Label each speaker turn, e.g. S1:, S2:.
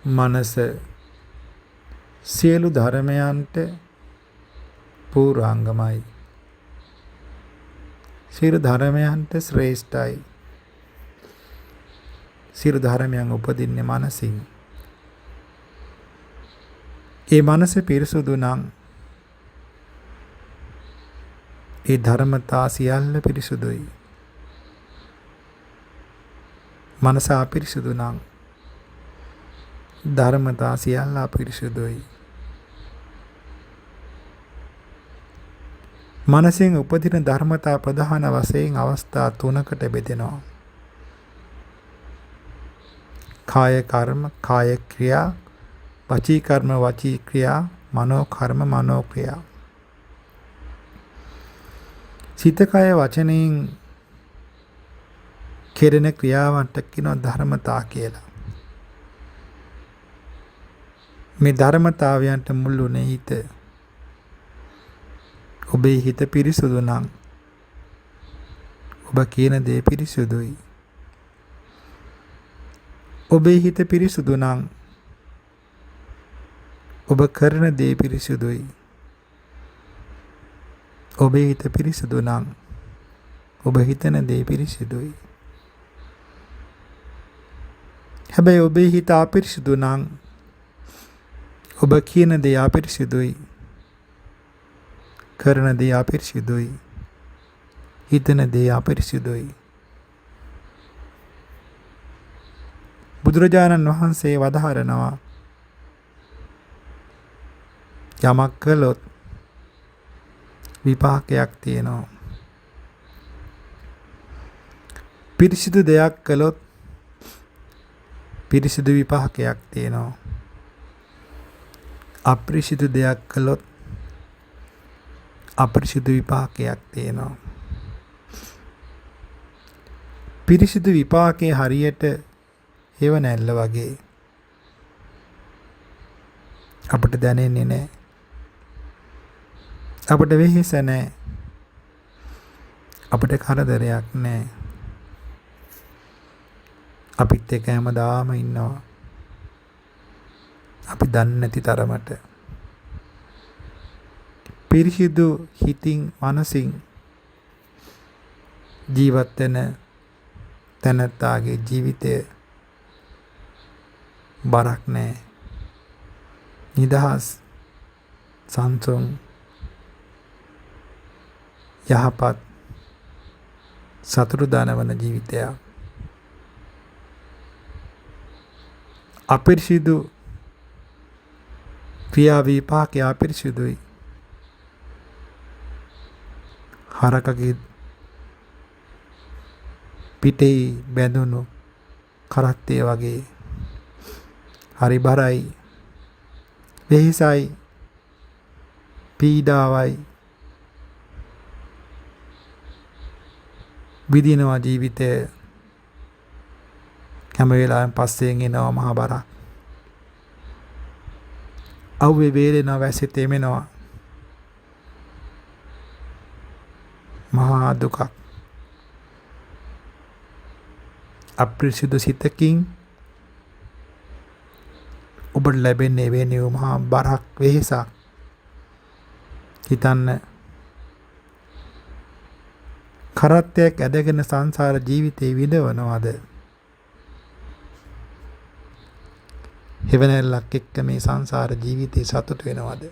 S1: මනස සියලු ධර්මයන්ට පූර්වාංගමයි. සියලු ධර්මයන්ට ශ්‍රේෂ්ඨයි. සියලු ධර්මයන් උපදින්නේ මනසින්. ඒ මනස පිරිසුදු නම් ඒ ධර්මතා සියල්ල පිරිසුදුයි. මනස අපිරිසුදු නම් ධර්මතා සියල්ල අපිරිසුදුයි. මනසෙන් උපදින ධර්මතා ප්‍රධාන වශයෙන් අවස්ථා තුනකට බෙදෙනවා. කාය කර්ම, කාය ක්‍රියා, වචී කර්ම, වචී ක්‍රියා, මනෝ කර්ම, මනෝ ක්‍රියා. සිත කය වචනයෙන් කෙරෙන ක්‍රියාවන්ට කියනවා ධර්මතා කියලා. මේ ධර්මතාවයන්ට මුල් වුණේ හිත. ඔබේ හිත පිරිසුදු නම් ඔබ කියන දේ පිරිසුදුයි. ඔබේ හිත පිරිසුදු නම් ඔබ කරන දේ පිරිසුදුයි. ඔබේ හිත පිරිසුදු නම් ඔබ හිතන දේ පිරිසුදුයි. හැබැයි ඔබේ හිත අපිරිසුදු නම් ඔබ කියන දේ අපිරිසුදුයි. කරන දේ අපිරිසුදුයි. හිතන දේ අපිරිසුදුයි. බුදුරජාණන් වහන්සේ වදාහරනවා යමක් කළොත් විපාකයක් තියෙනවා. පිරිසිදු දෙයක් කළොත් පිරිසිදු විපාකයක් තියෙනවා. අපිරිසිදු දෙයක් කළොත් අපිරිසිදු විපාකයක් තියෙනවා. පිරිසිදු විපාකේ හරියට හේව නැල්ල වගේ අපිට දැනෙන්නේ නැහැ. අපිට වෙහෙස නැහැ. අපිට කරදරයක් නැහැ. අපිත් එක්ක හැමදාම ඉන්නවා. අපි දන්නේ නැති තරමට පිරිසිදු හිතින් මනසින් ජීවත් වෙන තැනැත්තාගේ ජීවිතය බරක් නැහැ. නිදහස්, සංසුන්, යහපත්, සතුටු දනවන ජීවිතයක්. අපිරිසිදු ක්‍රියා විපාකය අපිරිසිදුයි. හරකගේ පිටේ බැඳුණු කරත්තේ වගේ හරි බරයි, වෙහෙසයි, පීඩාවයි, විදිනවා ජීවිතය. හැම වෙලාවෙම පස්සෙන් එනවා මහා බරක්. අවුවේ වේලෙනවා, වැස්සේ තෙමෙනවා. මහා දුකක්. අපිරිසිදු සිතකින් ඔබට ලැබෙන්නේ එවැනි මහා බරක්, වෙහෙසක්. හිතන්න, කරත්තයක් ඇදගෙන සංසාර ජීවිතේ විඳවනවද? හෙවණැල්ලක් එක්ක මේ සංසාර ජීවිතේ සතුට වෙනවද?